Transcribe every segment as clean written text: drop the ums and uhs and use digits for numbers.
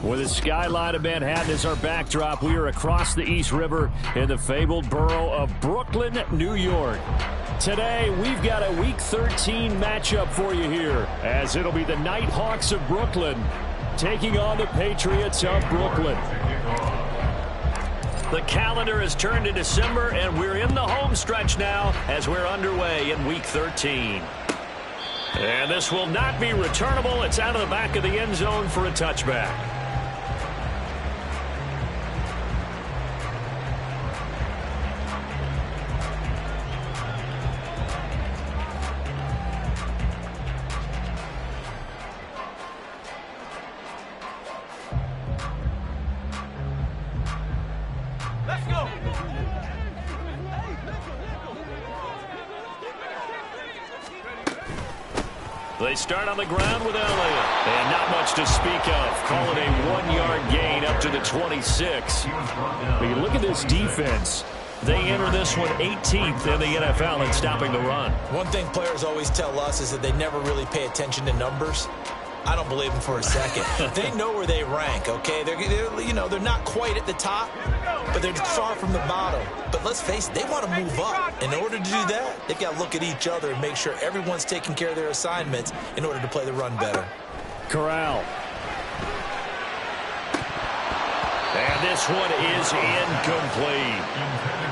With the skyline of Manhattan as our backdrop, we are across the East River in the fabled borough of Brooklyn, New York. Today, we've got a Week 13 matchup for you here, as it'll be the Nighthawks of Brooklyn taking on the Patriots of Brooklyn. The calendar has turned to December, and we're in the home stretch now as we're underway in Week 13. And this will not be returnable. It's out of the back of the end zone for a touchback. They start on the ground with Elliott. And not much to speak of. Call it a 1-yard gain up to the 26. When you look at this defense, they enter this one 18th in the NFL in stopping the run. One thing players always tell us is that they never really pay attention to numbers. I don't believe them for a second. They know where they rank, okay? They're not quite at the top, but they're far from the bottom. But let's face it, they want to move up. In order to do that, they've got to look at each other and make sure everyone's taking care of their assignments in order to play the run better. Corral. And this one is incomplete.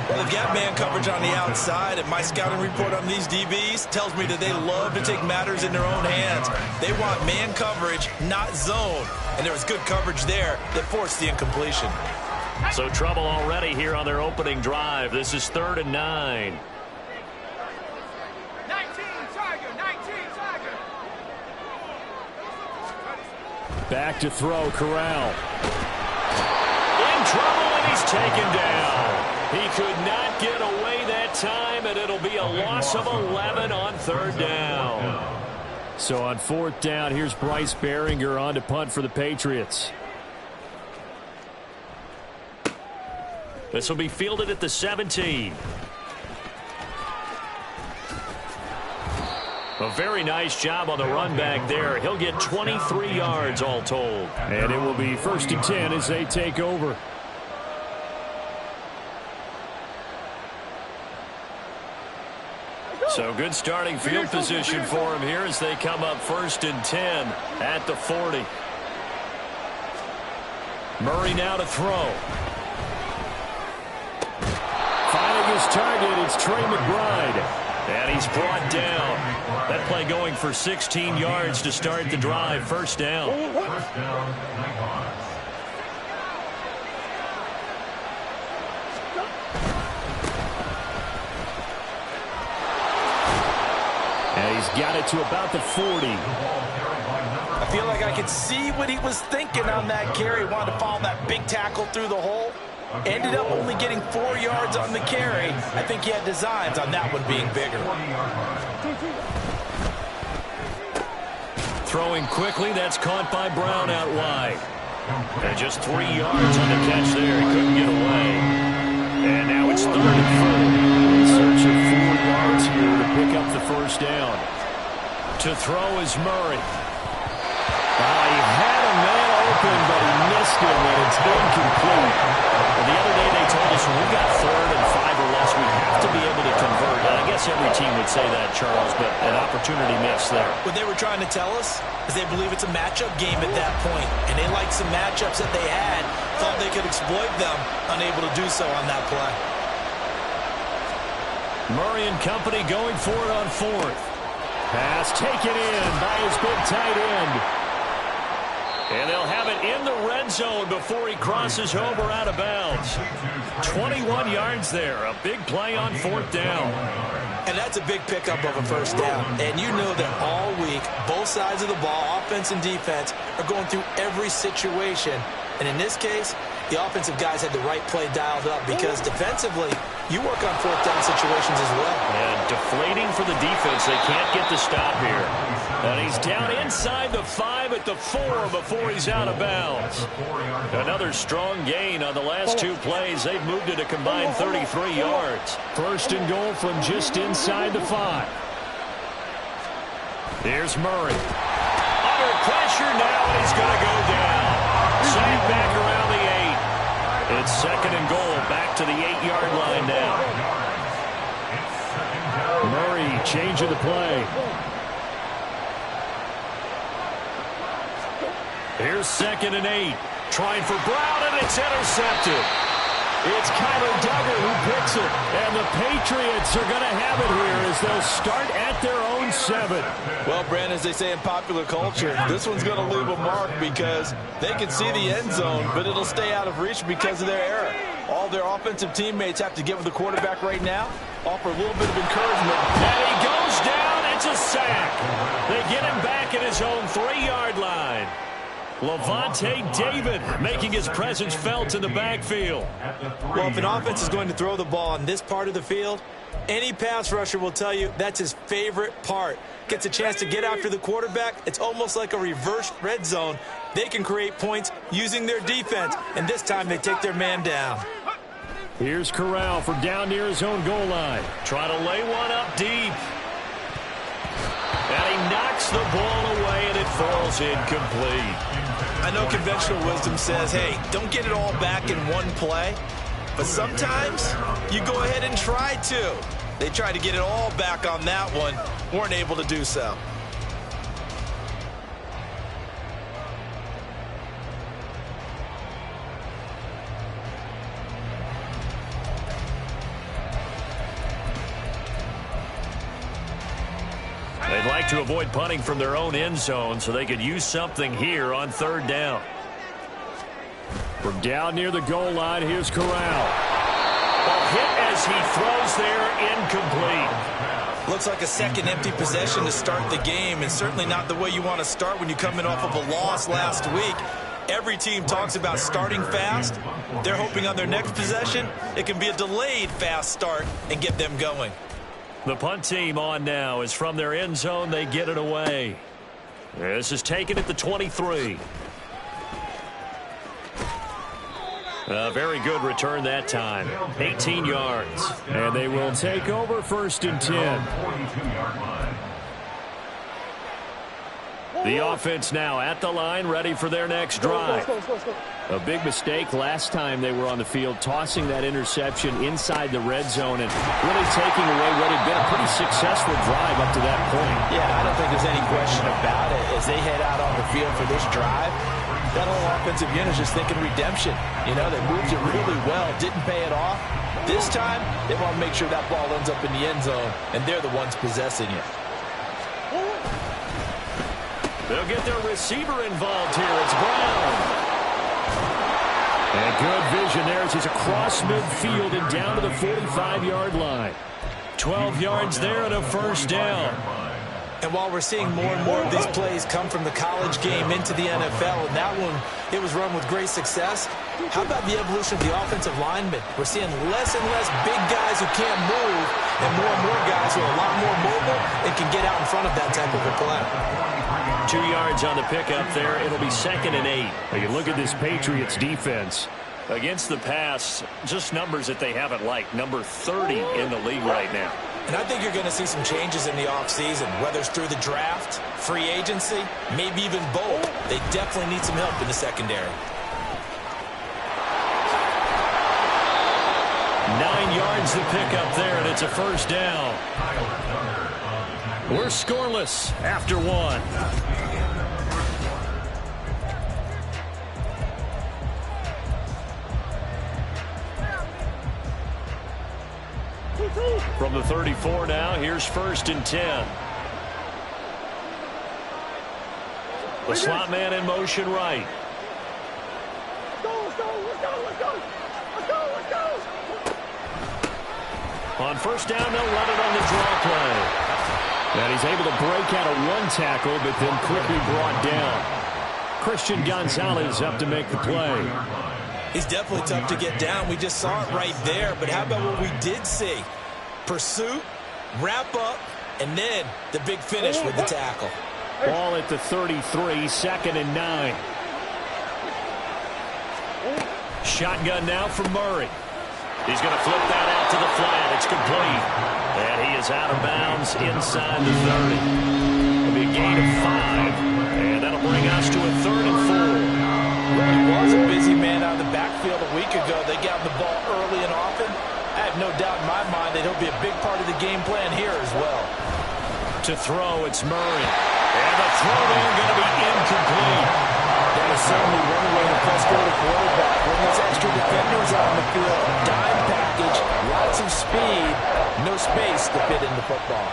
Well, they've got man coverage on the outside, and my scouting report on these DBs tells me that they love to take matters in their own hands. They want man coverage, not zone. And there was good coverage there that forced the incompletion. So trouble already here on their opening drive. This is 3rd and 9. 19 Tiger. Back to throw, Corral. In trouble, and he's taken down. He could not get away that time, and it'll be a loss of 11 on 3rd down. So on 4th down, here's Bryce Behringer on to punt for the Patriots. This will be fielded at the 17. A very nice job on the run back there. He'll get 23 yards all told. And it will be 1st and 10 as they take over. So good starting field position for him here as they come up 1st and 10 at the 40. Murray now to throw. Finding his target, it's Trey McBride. And he's brought down. That play going for 16 yards to start the drive. 1st down. And he's got it to about the 40. I feel like I could see what he was thinking on that carry. He wanted to follow that big tackle through the hole. Ended up only getting 4 yards on the carry. I think he had designs on that one being bigger. Throwing quickly, that's caught by Brown out wide. And just 3 yards on the catch there. He couldn't get away. And now it's 3rd and 4. In search of 4 yards here to pick up the 1st down. To throw is Murray. He had a man open, but he missed him, and it's incomplete. The other day they told us when we got 3rd and 5 or less, we have to be able to convert. And I guess every team would say that, Charles, but an opportunity missed there. What they were trying to tell us is they believe it's a matchup game at that point, and they liked some matchups that they had, thought they could exploit them, unable to do so on that play. Murray and company going for it on 4th. Pass taken in by his big tight end. And they'll have it in the red zone before he crosses over out of bounds. 21 yards there. A big play on 4th down. And that's a big pickup of a 1st down. And you know that all week, both sides of the ball, offense and defense, are going through every situation. And in this case, the offensive guys had the right play dialed up because defensively, you work on 4th down situations as well. And deflating for the defense. They can't get the stop here. And he's down inside the 5 at the 4 before he's out of bounds. Another strong gain on the last 2 plays. They've moved it a combined 33 yards. 1st and goal from just inside the 5. Here's Murray. Under pressure now, and he's going to go down. Sam It's second and goal, back to the 8-yard line now. Murray changing the play. Here's second and 8. Trying for Brown, and it's intercepted. It's Kyler Duggar who picks it. And the Patriots are going to have it here as they'll start at their own 7. Well, Brandon, as they say in popular culture, this one's going to leave a mark because they can see the end zone, but it'll stay out of reach because of their error. All their offensive teammates have to give the quarterback right now, offer a little bit of encouragement. And he goes down. It's a sack. They get him back at his own 3-yard line. Lavonte David making his presence felt in the backfield. Well, if an offense is going to throw the ball on this part of the field, any pass rusher will tell you that's his favorite part. Gets a chance to get after the quarterback. It's almost like a reverse red zone. They can create points using their defense, and this time they take their man down. Here's Corral from down near his own goal line. Trying to lay one up deep. And he knocks the ball away, and it falls incomplete. I know conventional wisdom says, hey, don't get it all back in one play. But sometimes you go ahead and try to. They tried to get it all back on that one. Weren't able to do so. They'd like to avoid punting from their own end zone so they could use something here on 3rd down. From down near the goal line, here's Corral. A hit as he throws there, incomplete. Looks like a second empty possession to start the game, and certainly not the way you want to start when you're coming off of a loss last week. Every team talks about starting fast. They're hoping on their next possession it can be a delayed fast start and get them going. The punt team on now is from their end zone. They get it away. This is taken at the 23. A very good return that time. 18 yards. And they will take over 1st and 10. The offense now at the line, ready for their next drive. A big mistake last time they were on the field, tossing that interception inside the red zone and really taking away what had been a pretty successful drive up to that point. Yeah, I don't think there's any question about it. As they head out on the field for this drive, that whole offensive unit is just thinking redemption. You know, they moved it really well, didn't pay it off. This time, they want to make sure that ball ends up in the end zone, and they're the ones possessing it. They'll get their receiver involved here. It's Brown. And good vision there as he's across midfield and down to the 45-yard line. 12 yards there and a 1st down. And while we're seeing more and more of these plays come from the college game into the NFL, and that one, it was run with great success, how about the evolution of the offensive linemen? We're seeing less and less big guys who can't move and more guys who are a lot more mobile and can get out in front of that type of a play. 2 yards on the pickup there. It'll be 2nd and 8. Now you look at this Patriots defense. Against the pass, just numbers that they haven't liked. Number 30 in the league right now. And I think you're going to see some changes in the offseason, whether it's through the draft, free agency, maybe even both. They definitely need some help in the secondary. 9 yards the pickup there, and it's a 1st down. We're scoreless after 1. From the 34 now, here's 1st and 10. The slot man in motion right. On 1st down, they'll run it on the draw play. And he's able to break out of one tackle, but then quickly brought down. Christian Gonzalez up to make the play. He's definitely tough to get down. We just saw it right there. But how about what we did see? Pursuit, wrap up, and then the big finish with the tackle. Ball at the 33, 2nd and 9. Shotgun now for Murray. He's going to flip that out to the flat. It's complete. And he is out of bounds inside the 30. It'll be a gain of 5. And that'll bring us to a 3rd and 4. really was a busy man out of the backfield a week ago. They got the ball early and often. I have no doubt in my mind that he'll be a big part of the game plan here as well. To throw, it's Murray. And the throw there going to be incomplete. That is certainly one way to frustrate a quarterback. When there's extra defenders on the field, dime package, lots of speed, no space to fit in the football.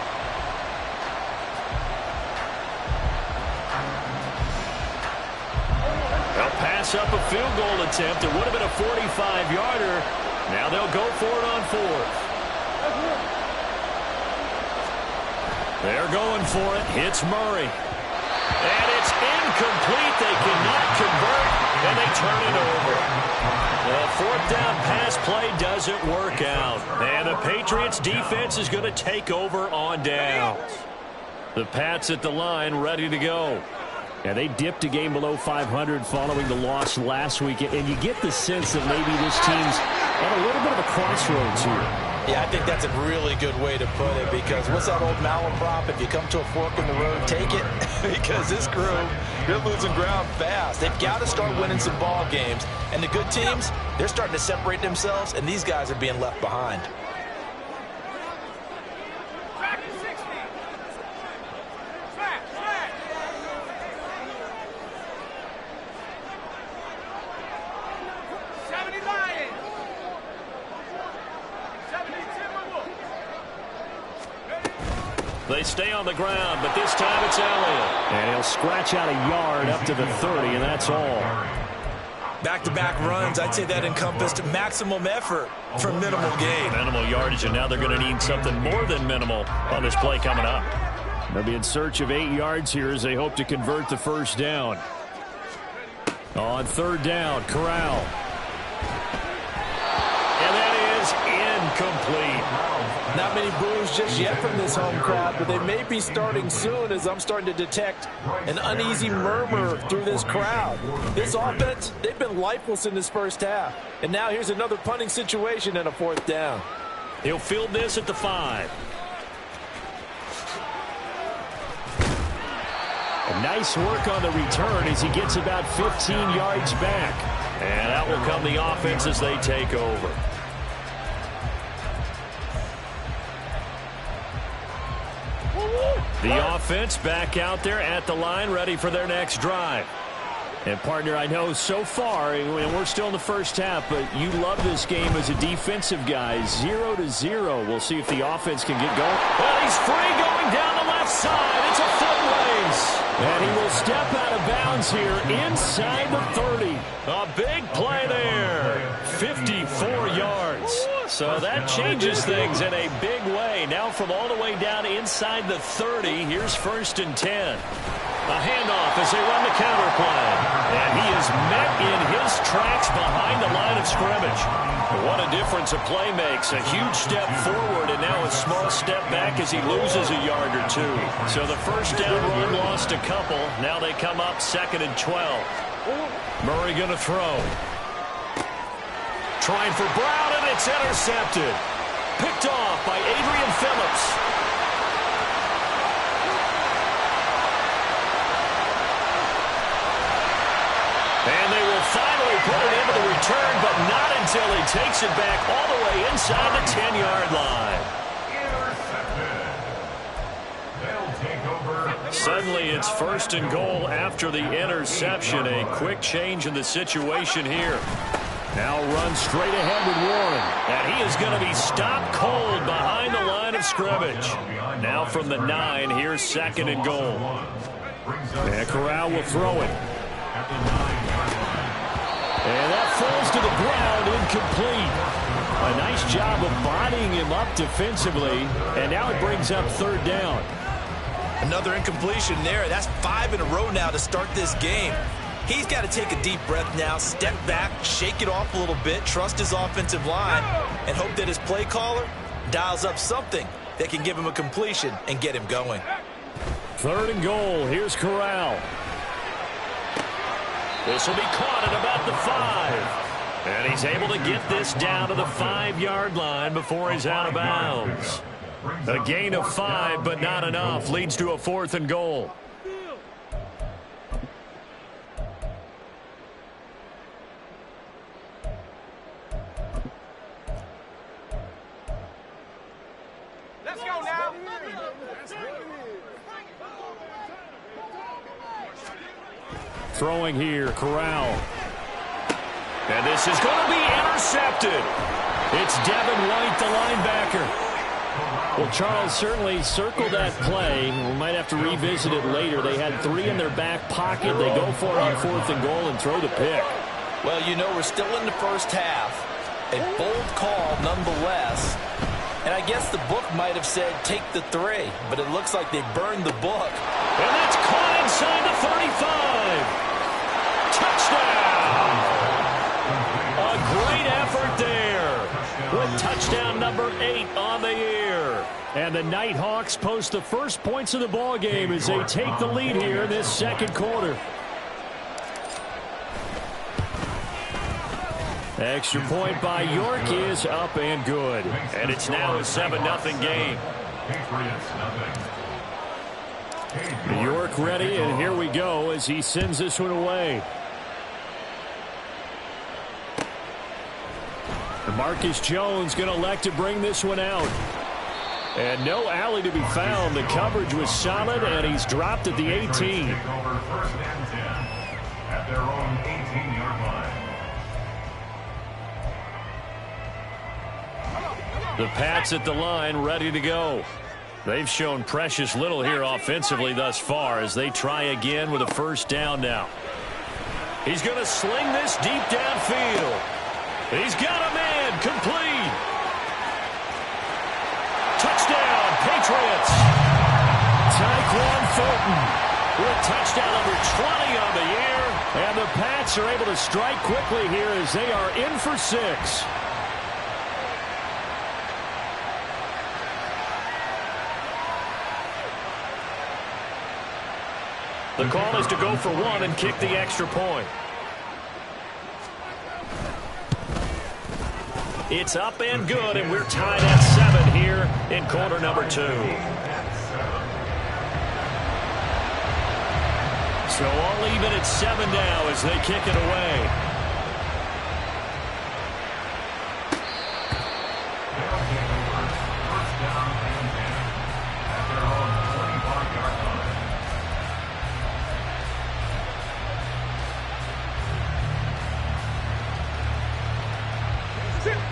They'll pass up a field goal attempt. It would have been a 45-yarder. Now they'll go for it on fourth. They're going for it. Hits Murray. And it's incomplete. They cannot convert, and they turn it over. The fourth down pass play doesn't work out. And the Patriots defense is going to take over on downs. The Pats at the line ready to go. Yeah, they dipped a game below 500 following the loss last week, and you get the sense that maybe this team's at a little bit of a crossroads here. Yeah, I think that's a really good way to put it, because what's that old malaprop? If you come to a fork in the road, take it. Because this crew, they're losing ground fast. They've got to start winning some ball games. And the good teams, they're starting to separate themselves, and these guys are being left behind. They stay on the ground, but this time it's Elliott. And he'll scratch out a yard up to the 30, and that's all. Back-to-back runs, I'd say that encompassed maximum effort for minimal gain. Minimal yardage, and now they're going to need something more than minimal on this play coming up. They'll be in search of 8 yards here as they hope to convert the first down. On third down, Corral. And that is incomplete. Not many boos just yet from this home crowd, but they may be starting soon, as I'm starting to detect an uneasy murmur through this crowd. This offense, they've been lifeless in this first half. And now here's another punting situation and a fourth down. He'll field this at the 5. A nice work on the return as he gets about 15 yards back. And out will come the offense as they take over. The offense back out there at the line, ready for their next drive. And, partner, I know so far, and we're still in the first half, but you love this game as a defensive guy. 0-0. We'll see if the offense can get going. Well, he's free going down the left side. It's a foot race. And he will step out of bounds here inside the 30. A big play there. 54 yards. So that changes things in a big way. Now from all the way down inside the 30, here's 1st and 10. A handoff as they run the counter play. And he is met in his tracks behind the line of scrimmage. What a difference a play makes. A huge step forward and now a small step back as he loses a yard or two. So the first down run lost a couple. Now they come up 2nd and 12. Murray going to throw. Trying for Brown, and it's intercepted. Picked off by Adrian Phillips. And they will finally put it into the return, but not until he takes it back all the way inside the 10-yard line. Suddenly it's 1st and goal after the interception. A quick change in the situation here. Now runs straight ahead with Warren. And he is going to be stopped cold behind the line of scrimmage. Now from the 9, here's 2nd and goal. And Corral will throw it. And that falls to the ground, incomplete. A nice job of bodying him up defensively. And now it brings up 3rd down. Another incompletion there. That's 5 in a row now to start this game. He's got to take a deep breath now, step back, shake it off a little bit, trust his offensive line, and hope that his play caller dials up something that can give him a completion and get him going. 3rd and goal. Here's Corral. This will be caught at about the 5. And he's able to get this down to the 5-yard line before he's out of bounds. A gain of 5, but not enough. Leads to a 4th and goal. throwing here, Corral. And this is going to be intercepted. It's Devin White, the linebacker. Well, Charles certainly circled that play. We might have to revisit it later. They had 3 in their back pocket. They go for it on 4th and goal and throw the pick. Well, you know, we're still in the first half. A bold call nonetheless. And I guess the book might have said take the 3, but it looks like they burned the book. And that's caught inside the 35. Touchdown! A great effort there. With touchdown number 8 on the year. And the Nighthawks post the first points of the ball game as they take the lead here in this second quarter. Extra point by York is up and good. And it's now a 7-0 game. York ready, and here we go as he sends this one away. Marcus Jones going to elect to bring this one out. And no alley to be found. The coverage was solid, and he's dropped at the 18. At their own 18-yard line. The Pats at the line ready to go. They've shown precious little here offensively thus far as they try again with a first down now. He's going to sling this deep downfield. He's got a man complete. Touchdown, Patriots. Tyquan Fulton with touchdown number 20 on the year. And the Pats are able to strike quickly here as they are in for 6. The call is to go for 1 and kick the extra point. It's up and good, and we're tied at 7 here in quarter number 2. So all even at 7 now as they kick it away.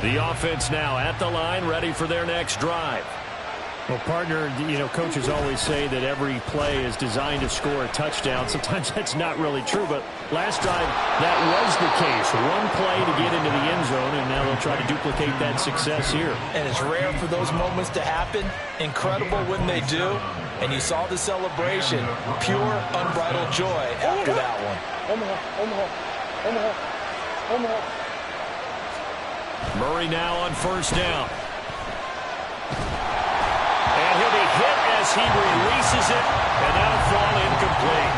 The offense now at the line, ready for their next drive. Well, partner, you know, coaches always say that every play is designed to score a touchdown. Sometimes that's not really true, but last drive, that was the case. One play to get into the end zone, and now they'll try to duplicate that success here. And it's rare for those moments to happen. Incredible when they do. And you saw the celebration. Pure, unbridled joy after that one. Murray now on first down. And he'll be hit as he releases it, and that'll fall incomplete.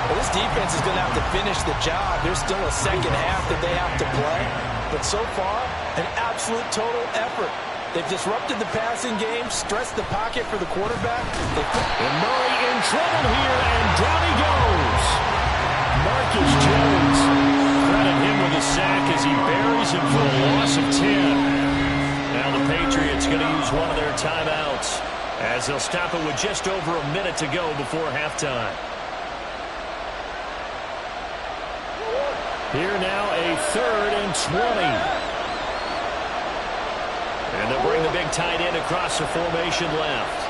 Well, this defense is going to have to finish the job. There's still a second half that they have to play. But so far, an absolute total effort. They've disrupted the passing game, stressed the pocket for the quarterback. And Murray in trouble here, and down he goes. Marcus Jones. Credit him with a sack as he buries him for a loss of 10. Now the Patriots going to use one of their timeouts as they'll stop it with just over a minute to go before halftime. Here now a 3rd and 20. And they'll bring the big tight end across the formation left.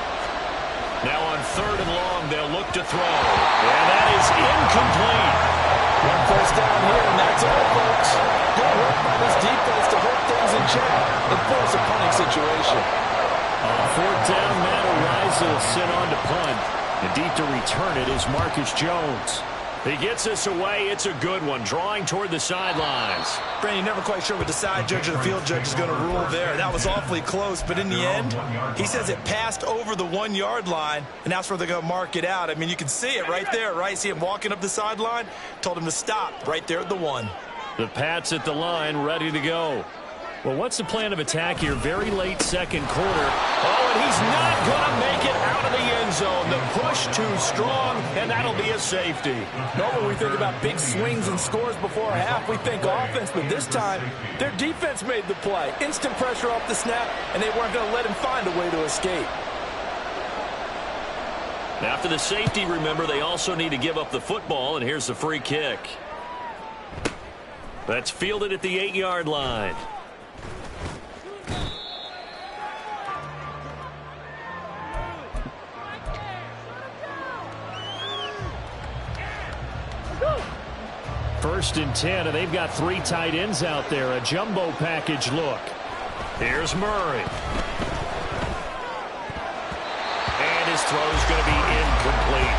Now on 3rd and long, they'll look to throw. And that is incomplete. One first down here, and that's all, folks. Good work by this defense to hold things in check and force a punting situation. 4th down, Matt Araiza will sit on to punt. And deep to return it is Marcus Jones. He gets this away. It's a good one, drawing toward the sidelines. Brandon, you're never quite sure what the side judge or the field judge is going to rule there. That was awfully close, but in the end, he says it passed over the 1-yard line, and that's where they're going to mark it out. I mean, you can see it right there, right? See him walking up the sideline? Told him to stop right there at the 1. The Pats at the line, ready to go. Well, what's the plan of attack here? Very late second quarter. Oh, and he's not going to make it out of the end zone. The push too strong, and that'll be a safety. Normally we think about big swings and scores before a half. We think offense, but this time their defense made the play. Instant pressure off the snap, and they weren't going to let him find a way to escape. After the safety, remember, they also need to give up the football, and here's the free kick. That's fielded at the 8-yard line. First and 10, and they've got 3 tight ends out there. A jumbo package look. Here's Murray. And his throw's going to be incomplete.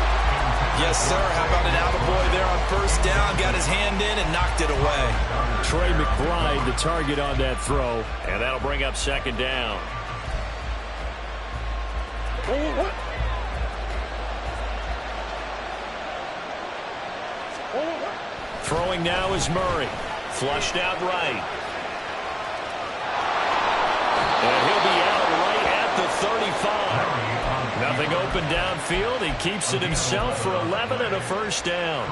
Yes, sir. How about an attaboy there on first down? Got his hand in and knocked it away. Trey McBride, the target on that throw. And that'll bring up second down. Throwing now is Murray. Flushed out right. And he'll be out right at the 35. Nothing open downfield. He keeps it himself for 11 and a first down.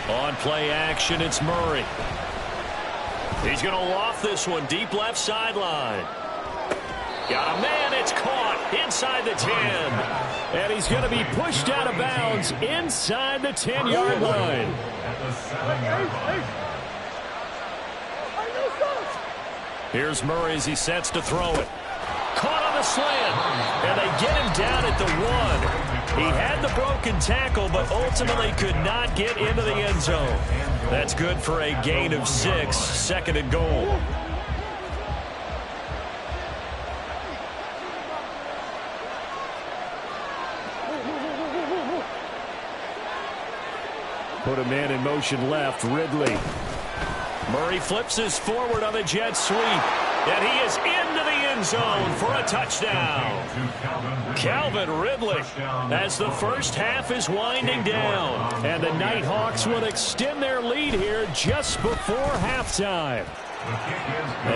On play action, it's Murray. He's going to loft this one deep left sideline. Got a man, it's caught inside the 10. And he's going to be pushed out of bounds inside the 10-yard line. Here's Murray as he sets to throw it. Caught on the slant. And they get him down at the 1. He had the broken tackle, but ultimately could not get into the end zone. That's good for a gain of 6, second and goal. Put a man in motion left, Ridley. Murray flips his forward on the jet sweep. And he is into the end zone for a touchdown. Calvin Ridley as the first half is winding down. And the Nighthawks will extend their lead here just before halftime.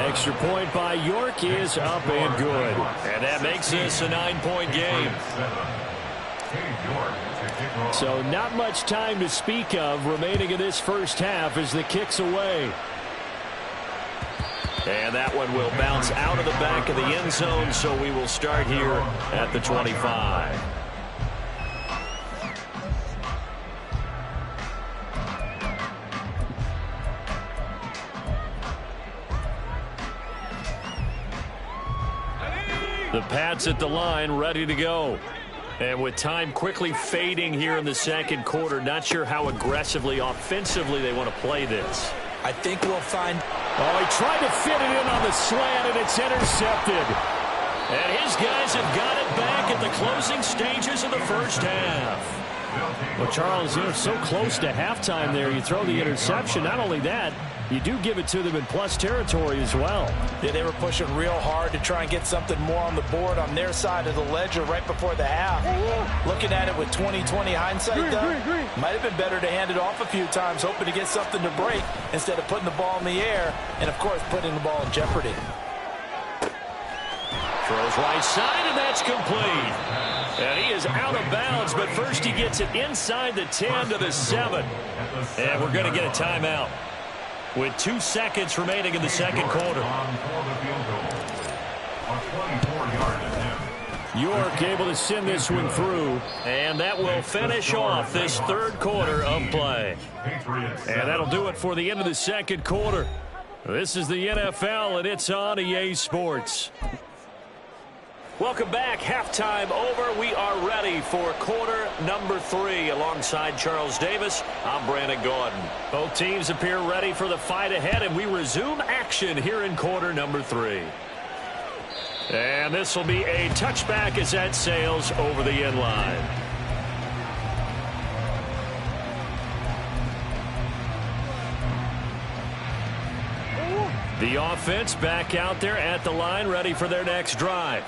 Extra point by York is up and good. And that makes this a 9-point game. So not much time to speak of remaining in this first half as the kick's away. And that one will bounce out of the back of the end zone, so we will start here at the 25. The Pats at the line, ready to go. And with time quickly fading here in the second quarter, not sure how aggressively, offensively they want to play this. I think we'll find... Oh, he tried to fit it in on the slant, and it's intercepted. And his guys have got it back at the closing stages of the first half. Well, Charles, you know, so close to halftime there, you throw the interception. Not only that, you do give it to them in plus territory as well. Yeah, they were pushing real hard to try and get something more on the board on their side of the ledger right before the half. Looking at it with 20/20 hindsight, though, might have been better to hand it off a few times, hoping to get something to break instead of putting the ball in the air and, of course, putting the ball in jeopardy. Throws right side, and that's complete. And he is out of bounds, but first he gets it inside the 10 to the 7. And we're going to get a timeout with 2 seconds remaining in the second quarter. York able to send this one through, and that will finish off this third quarter of play. And that'll do it for the end of the second quarter. This is the NFL, and it's on EA Sports. Welcome back. Halftime over. We are ready for quarter number 3. Alongside Charles Davis, I'm Brandon Gordon. Both teams appear ready for the fight ahead, and we resume action here in quarter number 3. And this will be a touchback as that sails over the end line. The offense back out there at the line, ready for their next drive.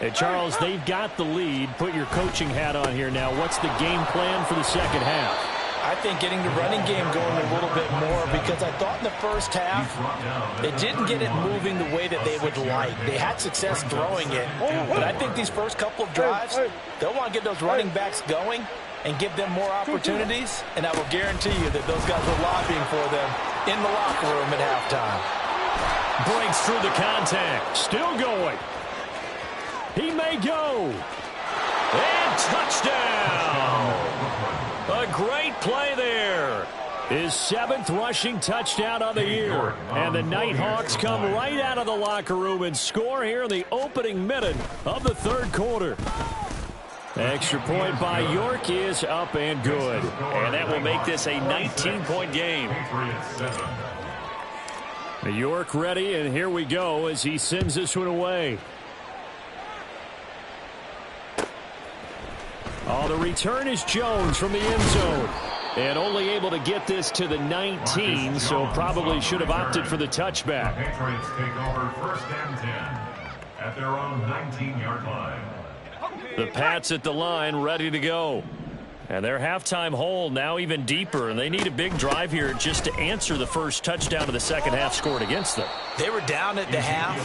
Hey, Charles, they've got the lead. Put your coaching hat on here now. What's the game plan for the second half? I think getting the running game going a little bit more, because I thought in the first half they didn't get it moving the way that they would like. They had success throwing it, but I think these first couple of drives, they'll want to get those running backs going and give them more opportunities, and I will guarantee you that those guys were lobbying for them in the locker room at halftime. Breaks through the contact. Still going. He may go. And touchdown. A great play there. His 7th rushing touchdown of the year. And the Nighthawks come right out of the locker room and score here in the opening minute of the 3rd quarter. Extra point by York is up and good. And that will make this a 19-point game. York ready, and here we go as he sends this one away. Oh, the return is Jones from the end zone. And only able to get this to the 19, so probably should have opted for the touchback. The Patriots take over 1st and 10 at their own 19-yard line. The Pats at the line, ready to go. And their halftime hole now even deeper, and they need a big drive here just to answer the first touchdown of the second half scored against them. They were down at the half.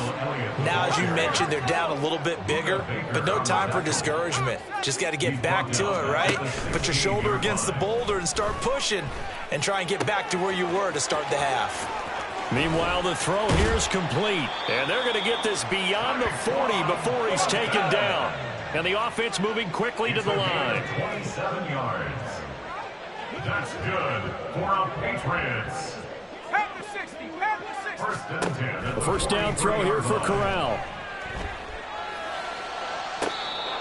Now, as you mentioned, they're down a little bit bigger, but no time for discouragement. Just got to get back to it, right? Put your shoulder against the boulder and start pushing and try and get back to where you were to start the half. Meanwhile, the throw here is complete, and they're going to get this beyond the 40 before he's taken down. And the offense moving quickly to the line. 27 yards. That's good for the Patriots. First and 10. The first down throw here for Corral.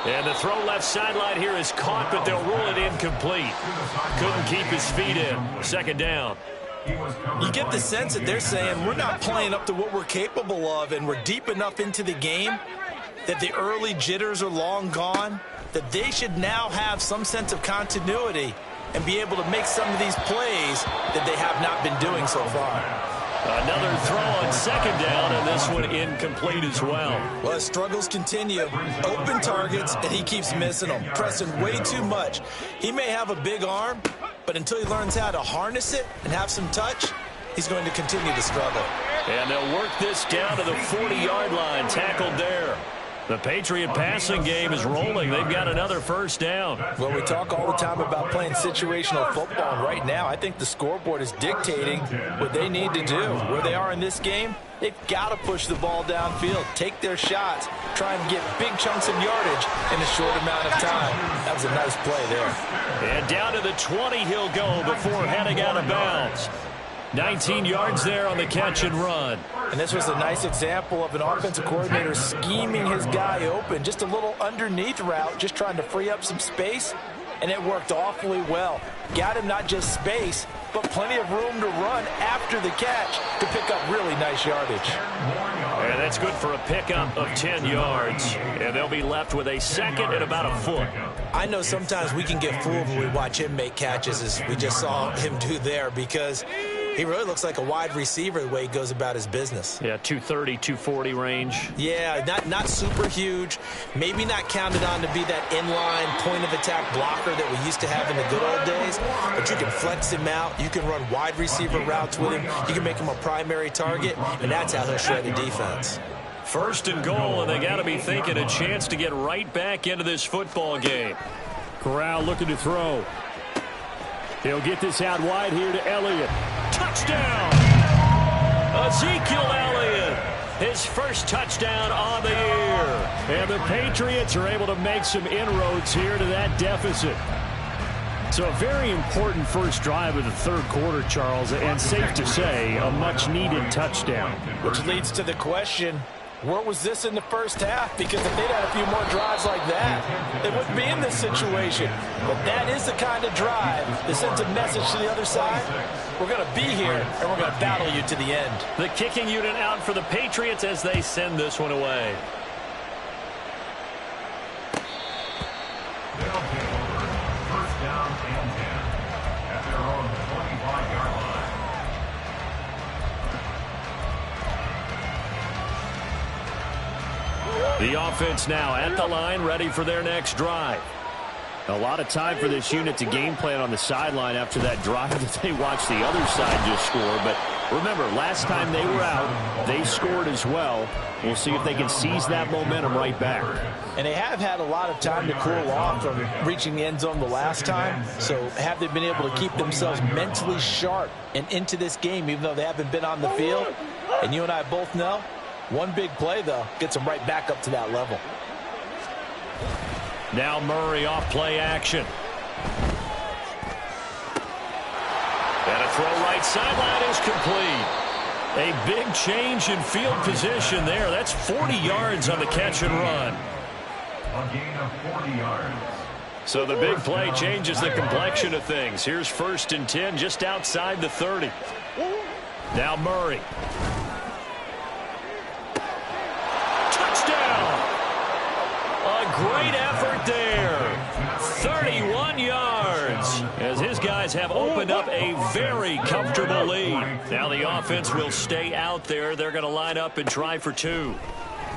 And the throw left sideline here is caught, but they'll rule it incomplete. Couldn't keep his feet in. 2nd down. You get the sense that they're saying we're not playing up to what we're capable of, and we're deep enough into the game that the early jitters are long gone, that they should now have some sense of continuity and be able to make some of these plays that they have not been doing so far. Another throw on 2nd down, and this one incomplete as well. Well, his struggles continue. Open targets, and he keeps missing them, pressing way too much. He may have a big arm, but until he learns how to harness it and have some touch, he's going to continue to struggle. And they'll work this down to the 40-yard line, tackled there. The Patriot passing game is rolling. They've got another first down. Well, we talk all the time about playing situational football, and right now I think the scoreboard is dictating what they need to do. Where they are in this game, they've got to push the ball downfield, take their shots, try and get big chunks of yardage in a short amount of time. That was a nice play there. And down to the 20 he'll go before heading out of bounds. 19 yards there on the catch and run. And this was a nice example of an offensive coordinator scheming his guy open. Just a little underneath route, just trying to free up some space, and it worked awfully well. Got him not just space, but plenty of room to run after the catch to pick up really nice yardage. And that's good for a pickup of 10 yards. And they'll be left with a 2nd and about a foot. I know sometimes we can get fooled when we watch him make catches, as we just saw him do there, because he really looks like a wide receiver the way he goes about his business. Yeah, 230, 240 range. Yeah, not super huge. Maybe not counted on to be that inline point-of-attack blocker that we used to have in the good old days. But you can flex him out. You can run wide receiver routes with him. You can make him a primary target, and that's how he'll shred the defense. 1st and goal, and they got to be thinking a chance to get right back into this football game. Corral looking to throw. He'll get this out wide here to Elliott. Touchdown! Ezekiel Elliott, his first touchdown on the year. And the Patriots are able to make some inroads here to that deficit. So a very important first drive of the 3rd quarter, Charles, and safe to say, a much-needed touchdown. Which leads to the question, where was this in the first half? Because if they'd had a few more drives like that, they wouldn't be in this situation. But that is the kind of drive that sends a message to the other side. We're going to be here, and we're going to battle you to the end. The kicking unit out for the Patriots as they send this one away. They'll take over 1st down and 10 at their own 25-yard line. The offense now at the line, ready for their next drive. A lot of time for this unit to game plan on the sideline after that drive that they watched the other side just score. But remember, last time they were out, they scored as well. We'll see if they can seize that momentum right back. And they have had a lot of time to cool off from reaching the end zone the last time. So have they been able to keep themselves mentally sharp and into this game, even though they haven't been on the field? And you and I both know, one big play, though, gets them right back up to that level. Now Murray off play action. And a throw right sideline is complete. A big change in field position there. That's 40 yards on the catch and run. A gain of 40 yards. So the big play changes the complexion of things. Here's 1st and 10 just outside the 30. Now Murray. Touchdown! A great effort there. 31 yards as his guys have opened up a very comfortable lead. Now the offense will stay out there. They're going to line up and try for 2.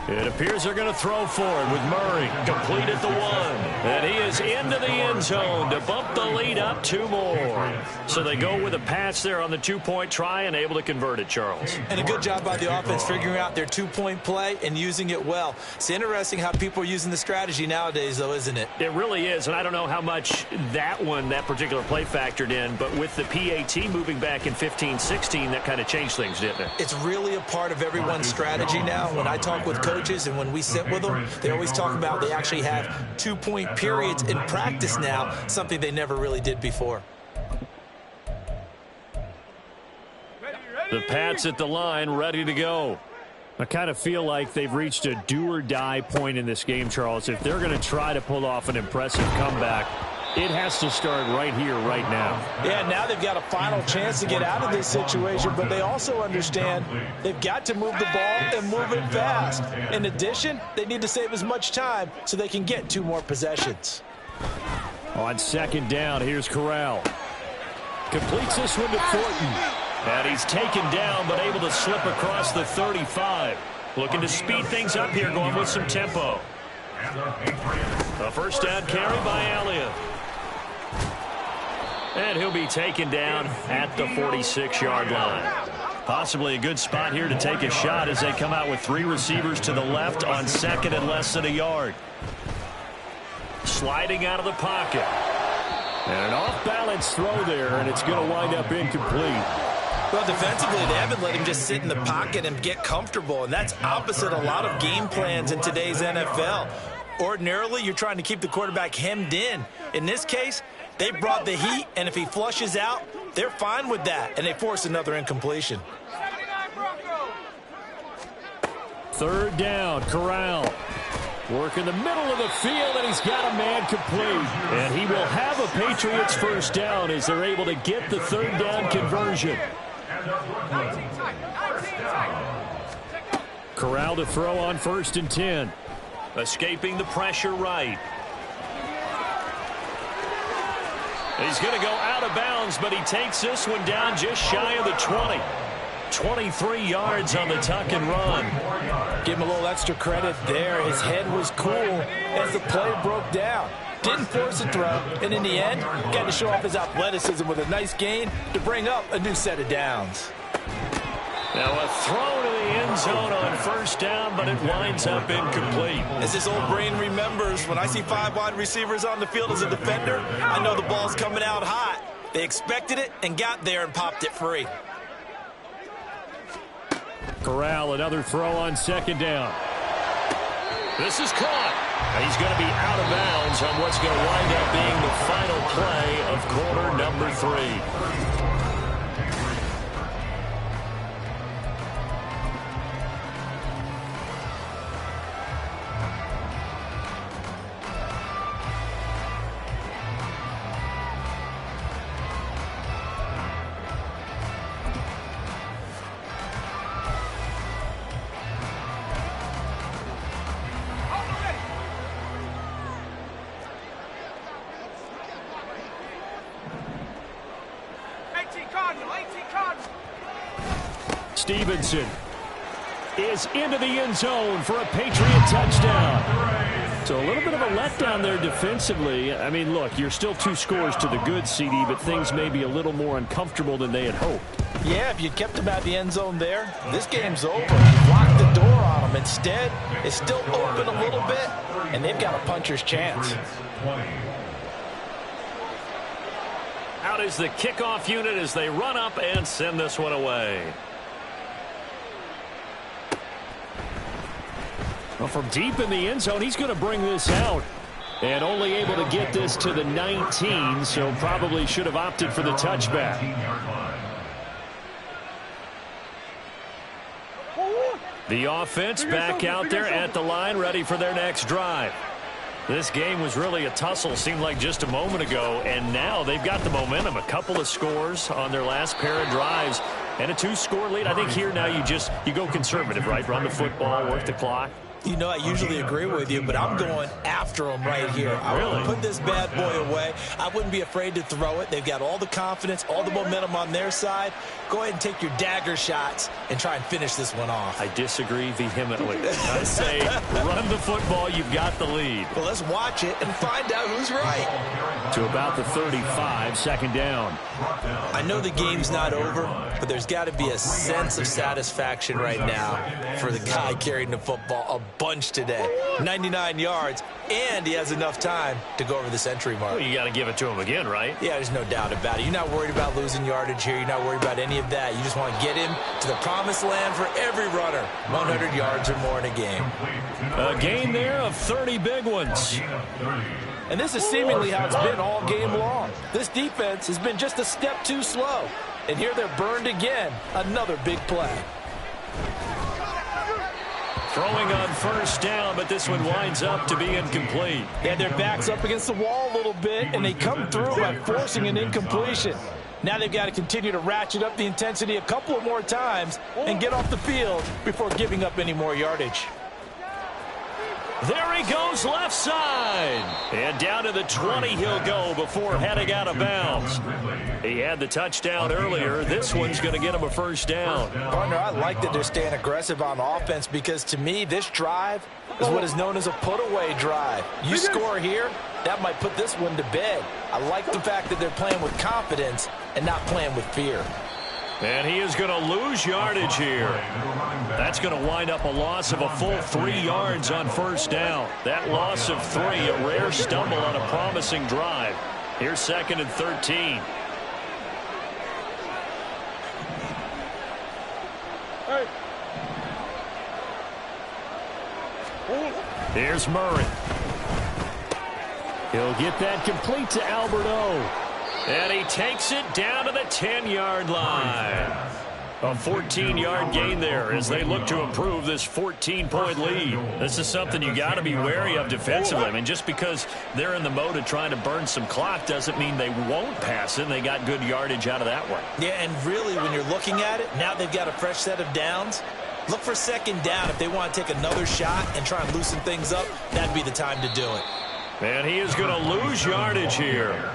It appears they're going to throw for it with Murray. Complete at the 1. And he is into the end zone to bump the lead up 2 more. So they go with a pass there on the 2-point try and able to convert it, Charles. And a good job by the offense figuring out their 2-point play and using it well. It's interesting how people are using the strategy nowadays, though, isn't it? It really is, and I don't know how much that particular play factored in, but with the PAT moving back in 15-16, that kind of changed things, didn't it? It's really a part of everyone's strategy now. When I talk with coaches and when we sit with them, they always talk about they actually have 2-point periods in practice now, something they never really did before. The Pats at the line, ready to go. I kind of feel like they've reached a do-or-die point in this game, Charles. If they're going to try to pull off an impressive comeback, it has to start right here, right now. Yeah, now they've got a final chance to get out of this situation, but they also understand they've got to move the ball and move it fast. In addition, they need to save as much time so they can get 2 more possessions. On 2nd down, here's Corral. Completes this one to Thornton. And he's taken down, but able to slip across the 35. Looking to speed things up here, going with some tempo. A 1st down carry by Elliott. And he'll be taken down at the 46-yard line. Possibly a good spot here to take a shot as they come out with 3 receivers to the left on 2nd and less than a yard. Sliding out of the pocket. And an off-balance throw there, and it's going to wind up incomplete. Well, defensively, they haven't let him just sit in the pocket and get comfortable, and that's opposite a lot of game plans in today's NFL. Ordinarily, you're trying to keep the quarterback hemmed in. In this case, they brought the heat, and if he flushes out, they're fine with that, and they force another incompletion. 3rd down, Corral. Work in the middle of the field, and he's got a man complete. And he will have a Patriots 1st down as they're able to get the 3rd down conversion. Corral to throw on 1st and 10. Escaping the pressure right. He's going to go out of bounds, but he takes this one down just shy of the 20. 23 yards on the tuck and run. Give him a little extra credit there. His head was cool as the play broke down. Didn't force a throw, and in the end, got to show off his athleticism with a nice gain to bring up a new set of downs. Now a throw to the end zone on 1st down, but it winds up incomplete. As this old brain remembers, when I see 5 wide receivers on the field as a defender, I know the ball's coming out hot. They expected it and got there and popped it free. Corral, another throw on 2nd down. This is caught. He's going to be out of bounds on what's going to wind up being the final play of quarter number 3. Stevenson is into the end zone for a Patriot touchdown. So a little bit of a letdown there defensively. I mean, look, you're still 2 scores to the good, CD, but things may be a little more uncomfortable than they had hoped. Yeah, if you'd kept him at the end zone there, this game's over. Locked the door on him. Instead, it's still open a little bit, and they've got a puncher's chance. Out is the kickoff unit as they run up and send this one away. Well, from deep in the end zone, he's going to bring this out. And only able to get this to the 19, so probably should have opted for the touchback. The offense back out there at the line, ready for their next drive. This game was really a tussle, seemed like just a moment ago, and now they've got the momentum. A couple of scores on their last pair of drives, and a 2-score lead. I think here now you go conservative, right? Run the football, work the clock. You know, I usually agree with you, but I'm going after him right here. I Really? would put this bad boy away. I wouldn't be afraid to throw it. They've got all the confidence, all the momentum on their side. Go ahead and take your dagger shots and try and finish this one off. I disagree vehemently. I say run the football. You've got the lead. Well, let's watch it and find out who's right. To about the 35, second down. I know the game's not over, but there's got to be a sense of satisfaction right now for the guy carrying the football a bunch today. 99 yards, and he has enough time to go over the century mark. Well, you got to give it to him again, right? Yeah, there's no doubt about it. You're not worried about losing yardage here. You're not worried about any of that. You just want to get him to the promised land for every runner. 100 yards or more in a game. A gain there of 30 big ones. And this is seemingly how it's been all game long. This defense has been just a step too slow. And here they're burned again. Another big play. Throwing on first down, but this one winds up to be incomplete. They had their backs up against the wall a little bit, and they come through by forcing an incompletion. Now they've got to continue to ratchet up the intensity a couple of more times and get off the field before giving up any more yardage. There he goes left side. And down to the 20 he'll go before heading out of bounds. He had the touchdown earlier. This one's going to get him a first down. Partner, I like that they're staying aggressive on offense because, to me, this drive is what is known as a put-away drive. You score here, that might put this one to bed. I like the fact that they're playing with confidence and not playing with fear. And he is going to lose yardage here. That's going to wind up a loss of a full 3 yards on first down. That loss of 3, a rare stumble on a promising drive. Here's 2nd and 13. Here's Murray. He'll get that complete to Alberto. And he takes it down to the 10-yard line. A 14-yard gain there as they look to improve this 14-point lead. This is something you got to be wary of defensively. I mean, just because they're in the mode of trying to burn some clock doesn't mean they won't pass it. And they got good yardage out of that one. Yeah, and really, when you're looking at it, now they've got a fresh set of downs. Look for second down. If they want to take another shot and try and loosen things up, that'd be the time to do it. And he is going to lose yardage here.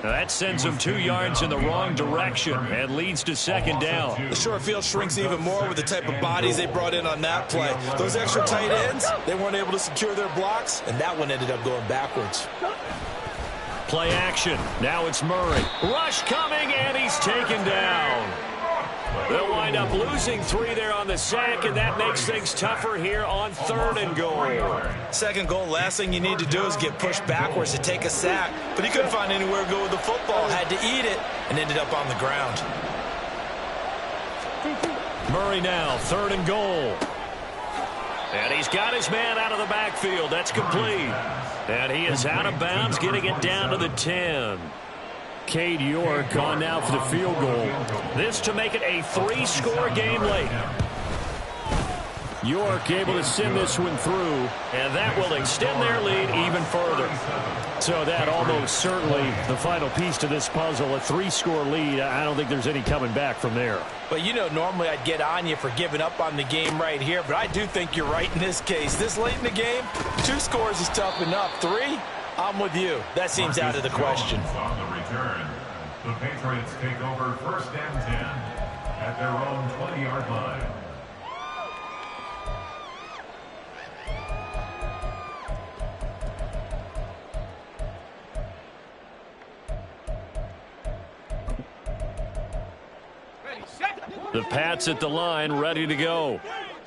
Now that sends him 2 yards in the wrong direction and leads to second down. The short field shrinks even more with the type of bodies they brought in on that play. Those extra tight ends, they weren't able to secure their blocks, and that one ended up going backwards. Play action. Now it's Murray. Rush coming, and he's taken down. They'll wind up losing 3 there on the sack, and that makes things tougher here on 3rd and goal. Second goal, last thing you need to do is get pushed backwards to take a sack. But he couldn't find anywhere to go with the football, had to eat it, and ended up on the ground. Murray now, 3rd and goal. And he's got his man out of the backfield. That's complete. And he is out of bounds, getting it down to the 10. Cade York on now for the field goal. This to make it a 3-score game late. York able to send this one through, and that will extend their lead even further. So that almost certainly the final piece to this puzzle, a 3-score lead. I don't think there's any coming back from there. But, you know, normally I'd get on you for giving up on the game right here, but I do think you're right in this case. This late in the game, 2 scores is tough enough. 3, I'm with you. That seems out of the question. On the return, the Patriots take over 1st and 10 at their own 20-yard line. The Pats at the line, ready to go.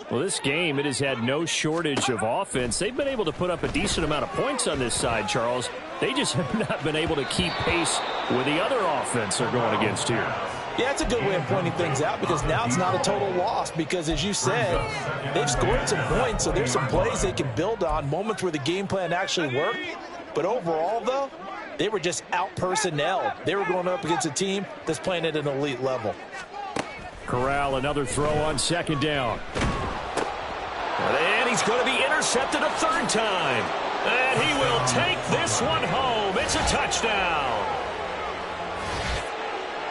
Well, this game, it has had no shortage of offense. They've been able to put up a decent amount of points on this side, Charles. They just have not been able to keep pace with the other offense they're going against here. Yeah, it's a good way of pointing things out because now it's not a total loss because, as you said, they've scored some points, so there's some plays they can build on, moments where the game plan actually worked. But overall, though, they were just out-personnelled. They were going up against a team that's playing at an elite level. Corral, another throw on second down. And he's going to be intercepted a third time. And he will take this one home. It's a touchdown.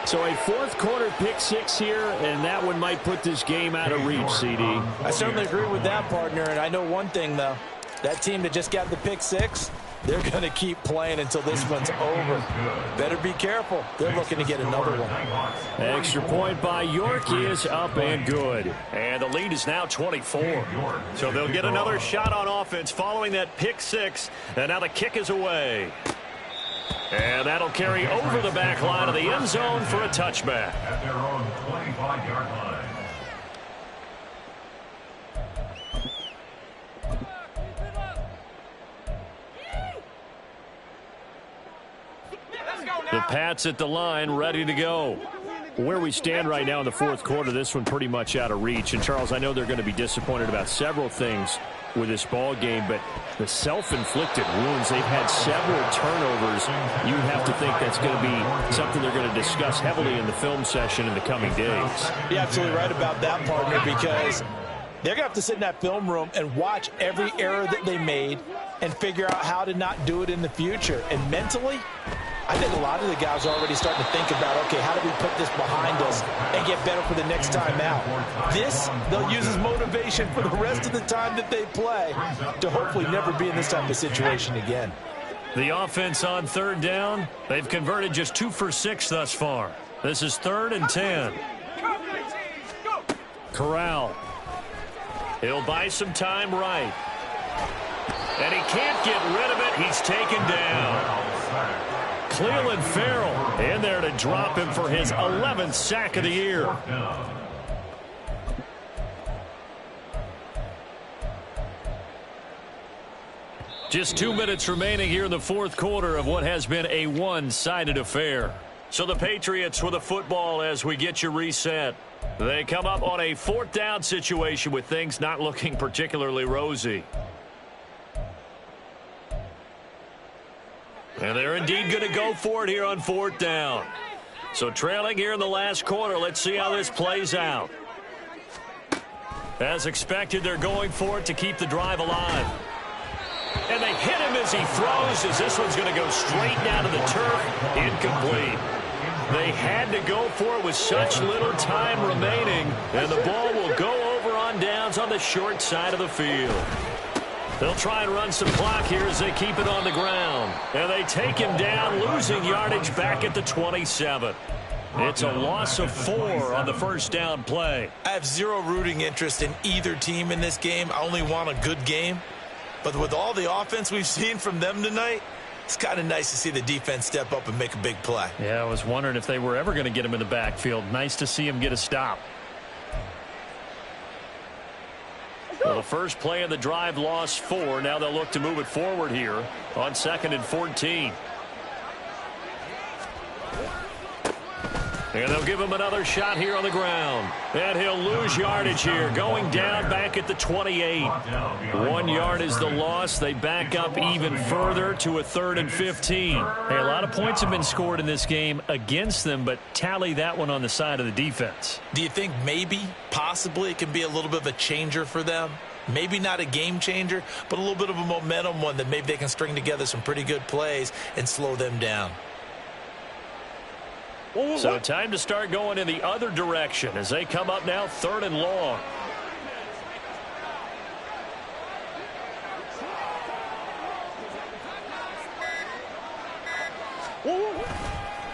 So a fourth quarter pick six here, and that one might put this game out of reach, CD. I certainly agree with that, partner. And I know one thing, though. That team that just got the pick six, they're going to keep playing until this one's over. Better be careful. They're looking to get another one. Extra point by York is up and good. And the lead is now 24. So they'll get another shot on offense following that pick six. And now the kick is away. And that'll carry over the back line of the end zone for a touchback. At their own 25-yard line. The Pats at the line, ready to go. Where we stand right now in the fourth quarter, this one pretty much out of reach. And, Charles, I know they're going to be disappointed about several things with this ball game, but the self-inflicted wounds, they've had several turnovers. You have to think that's going to be something they're going to discuss heavily in the film session in the coming days. You're absolutely right about that, partner, because they're going to have to sit in that film room and watch every error that they made and figure out how to not do it in the future. And mentally, I think a lot of the guys are already starting to think about, okay, how do we put this behind us and get better for the next time out? This, they'll use as motivation for the rest of the time that they play to hopefully never be in this type of situation again. The offense on third down, they've converted just 2 for 6 thus far. This is 3rd and 10. Corral. He'll buy some time right. And he can't get rid of it. He's taken down. Cleveland Farrell in there to drop him for his 11th sack of the year. Just 2 minutes remaining here in the fourth quarter of what has been a one-sided affair. So the Patriots with the football as we get you reset. They come up on a 4th down situation with things not looking particularly rosy. And they're indeed going to go for it here on 4th down. So trailing here in the last quarter, let's see how this plays out. As expected, they're going for it to keep the drive alive. And they hit him as he throws, as this one's going to go straight down to the turf. Incomplete. They had to go for it with such little time remaining, and the ball will go over on downs on the short side of the field. They'll try and run some clock here as they keep it on the ground. And they take him down, losing yardage back at the 27. It's a loss of 4 on the first down play. I have zero rooting interest in either team in this game. I only want a good game. But with all the offense we've seen from them tonight, it's kind of nice to see the defense step up and make a big play. Yeah, I was wondering if they were ever going to get him in the backfield. Nice to see him get a stop. Well, the first play of the drive lost 4. Now they'll look to move it forward here on 2nd and 14. And they'll give him another shot here on the ground. And he'll lose yardage here, going down back at the 28. 1 yard is the loss. They back up even further to a 3rd and 15. Hey, a lot of points have been scored in this game against them, but tally that one on the side of the defense. Do you think maybe, possibly, it can be a little bit of a changer for them? Maybe not a game changer, but a little bit of a momentum one that maybe they can string together some pretty good plays and slow them down. So time to start going in the other direction as they come up now 3rd and long.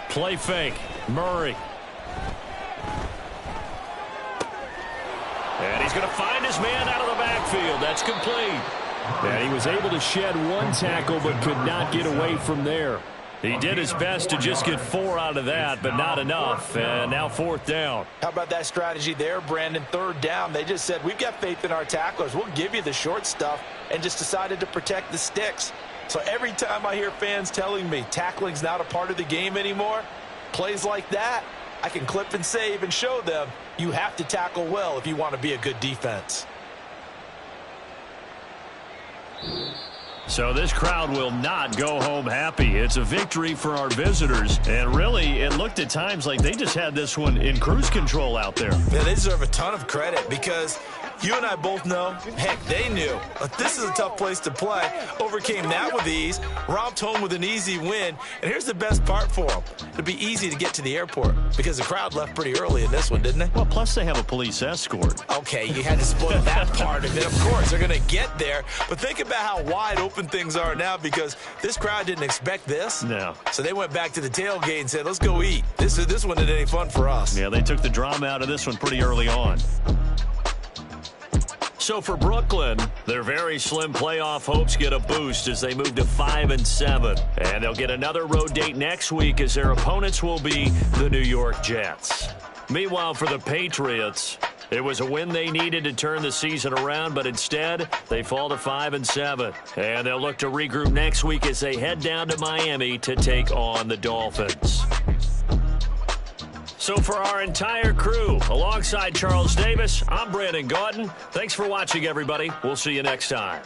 Play fake. Murray. And he's going to find his man out of the backfield. That's complete. And he was able to shed 1 tackle but could not get away from there. He did his best to just get 4 out of that, but not enough. And now 4th down. How about that strategy there, Brandon? 3rd down. They just said, we've got faith in our tacklers. We'll give you the short stuff, and just decided to protect the sticks. So every time I hear fans telling me tackling's not a part of the game anymore, plays like that, I can clip and save and show them you have to tackle well if you want to be a good defense. So this crowd will not go home happy. It's a victory for our visitors. And really, it looked at times like they just had this one in cruise control out there. Yeah, they deserve a ton of credit because you and I both know, heck, they knew. This is a tough place to play. Overcame that with ease, romped home with an easy win. And here's the best part for them. It'd be easy to get to the airport because the crowd left pretty early in this one, didn't they? Well, plus they have a police escort. Okay, you had to spoil that part of it. Of course, they're going to get there. But think about how wide open things are now because this crowd didn't expect this. No. So they went back to the tailgate and said, let's go eat. This one isn't any fun for us. Yeah, they took the drama out of this one pretty early on. So for Brooklyn, their very slim playoff hopes get a boost as they move to 5-7. And they'll get another road date next week as their opponents will be the New York Jets. Meanwhile, for the Patriots, it was a win they needed to turn the season around, but instead they fall to 5-7. And they'll look to regroup next week as they head down to Miami to take on the Dolphins. So for our entire crew, alongside Charles Davis, I'm Brandon Gaudin. Thanks for watching, everybody. We'll see you next time.